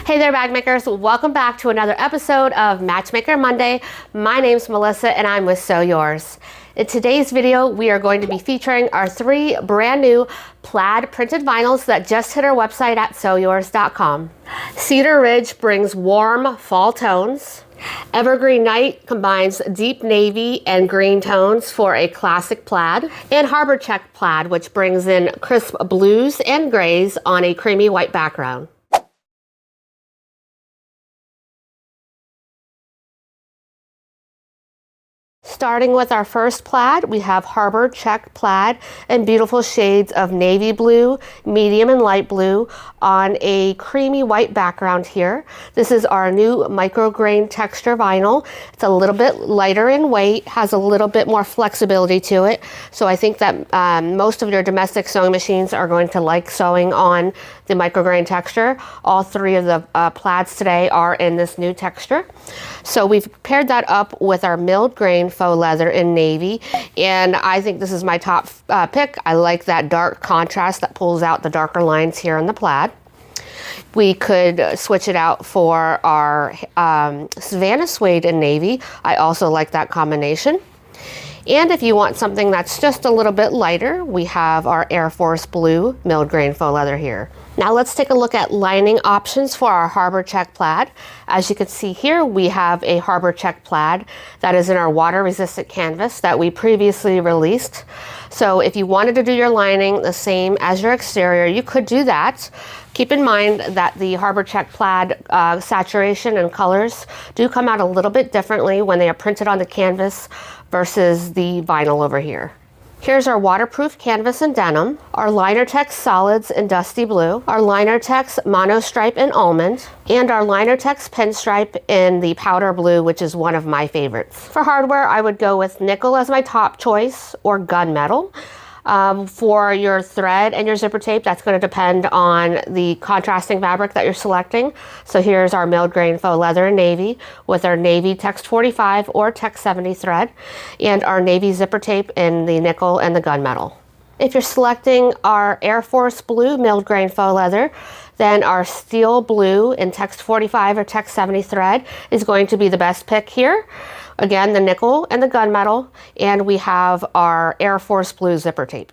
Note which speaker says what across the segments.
Speaker 1: Hey there, bag makers. Welcome back to another episode of Matchmaker Monday. My name's Melissa and I'm with Sew Yours. In today's video, we are going to be featuring our 3 brand new plaid printed vinyls that just hit our website at sewyours.com. Cedar Ridge brings warm fall tones. Evergreen Night combines deep navy and green tones for a classic plaid. And Harbor Check Plaid, which brings in crisp blues and grays on a creamy white background. Starting with our first plaid, we have Harbor Check Plaid in beautiful shades of navy blue, medium and light blue on a creamy white background here. This is our new micrograin texture vinyl. It's a little bit lighter in weight, has a little bit more flexibility to it. So I think that most of your domestic sewing machines are going to like sewing on the micrograin texture. All 3 of the plaids today are in this new texture. So we've paired that up with our milled grain faux leather in navy, and I think this is my top pick. I like that dark contrast that pulls out the darker lines here in the plaid. We could switch it out for our Savannah suede in navy. I also like that combination. And if you want something that's just a little bit lighter, we have our Air Force blue milled grain faux leather here. Now let's take a look at lining options for our Harbor Check Plaid. As you can see here, we have a Harbor Check Plaid that is in our water resistant canvas that we previously released. So if you wanted to do your lining the same as your exterior, you could do that. Keep in mind that the Harbor Check Plaid saturation and colors do come out a little bit differently when they are printed on the canvas versus the vinyl over here. Here's our waterproof canvas in denim, our Linertex solids in dusty blue, our Linertex monostripe in almond, and our Linertex pinstripe in the powder blue, which is one of my favorites. For hardware, I would go with nickel as my top choice or gunmetal. For your thread and your zipper tape, that's going to depend on the contrasting fabric that you're selecting. So here's our milled grain faux leather in navy with our navy text 45 or text 70 thread, and our navy zipper tape in the nickel and the gunmetal. If you're selecting our Air Force blue milled grain faux leather, then our steel blue in text 45 or text 70 thread is going to be the best pick here. Again, the nickel and the gunmetal, and we have our Air Force blue zipper tape.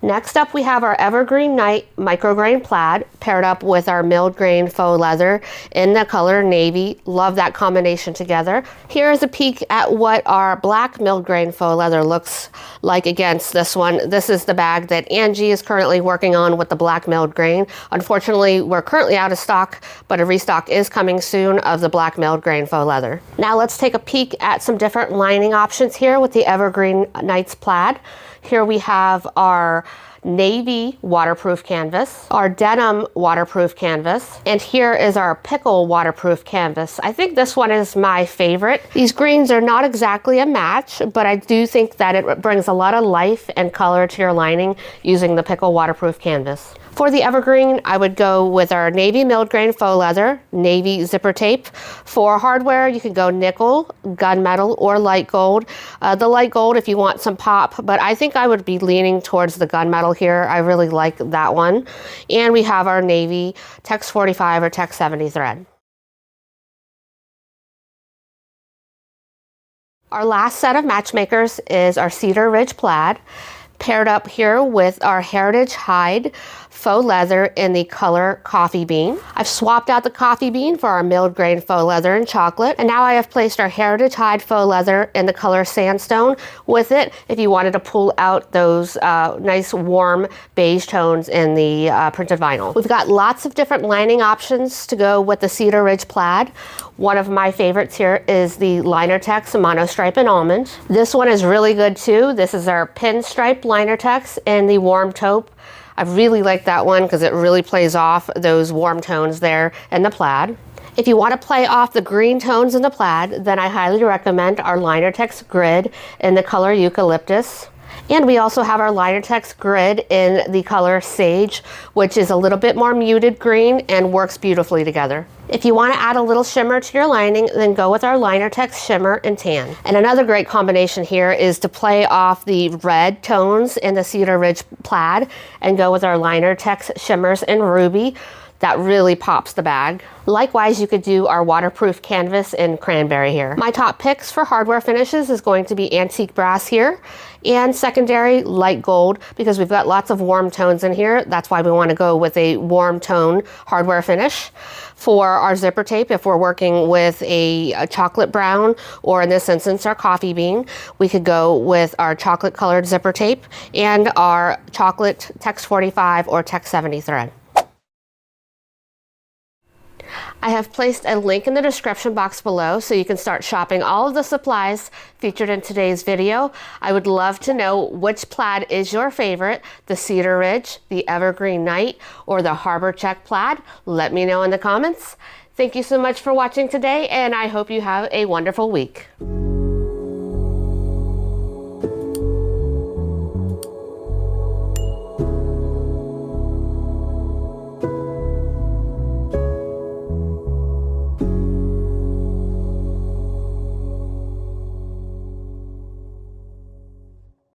Speaker 1: Next up, we have our Evergreen Night micrograin plaid paired up with our milled grain faux leather in the color navy. Love that combination together. Here is a peek at what our black milled grain faux leather looks like against this one. This is the bag that Angie is currently working on with the black milled grain. Unfortunately, we're currently out of stock, but a restock is coming soon of the black milled grain faux leather. Now let's take a peek at some different lining options here with the Evergreen Nights plaid. Here we have our navy waterproof canvas, our denim waterproof canvas, and here is our pickle waterproof canvas. I think this one is my favorite. These greens are not exactly a match, but I do think that it brings a lot of life and color to your lining using the pickle waterproof canvas. For the evergreen, I would go with our navy milled grain faux leather, navy zipper tape. For hardware, you can go nickel, gunmetal, or light gold. The light gold if you want some pop, but I think I would be leaning towards the gunmetal here. I really like that one. And we have our navy text 45 or text 70 thread. Our last set of matchmakers is our Cedar Ridge plaid, paired up here with our Heritage Hide faux leather in the color coffee bean. I've swapped out the coffee bean for our milled grain faux leather in chocolate, and now I have placed our Heritage Hide faux leather in the color sandstone with it if you wanted to pull out those nice warm beige tones in the printed vinyl. We've got lots of different lining options to go with the Cedar Ridge plaid. One of my favorites here is the Linertex monostripe in almond. This one is really good too. This is our pinstripe Linertex in the warm taupe. I really like that one because it really plays off those warm tones there in the plaid. If you want to play off the green tones in the plaid, then I highly recommend our Linertex grid in the color eucalyptus. And we also have our liner text grid in the color Sage, which is a little bit more muted green and works beautifully together. If you want to add a little shimmer to your lining, then go with our liner text shimmer in tan. And another great combination here is to play off the red tones in the Cedar Ridge plaid and go with our liner text shimmers in ruby. That really pops the bag. Likewise, you could do our waterproof canvas in cranberry here. My top picks for hardware finishes is going to be antique brass here and secondary light gold, because we've got lots of warm tones in here. That's why we want to go with a warm tone hardware finish. For our zipper tape, if we're working with a chocolate brown, or in this instance our coffee bean, we could go with our chocolate colored zipper tape and our chocolate Tex 45 or Tex 70 thread. I have placed a link in the description box below so you can start shopping all of the supplies featured in today's video. I would love to know which plaid is your favorite, the Cedar Ridge, the Evergreen Night, or the Harbor Check plaid. Let me know in the comments. Thank you so much for watching today, and I hope you have a wonderful week.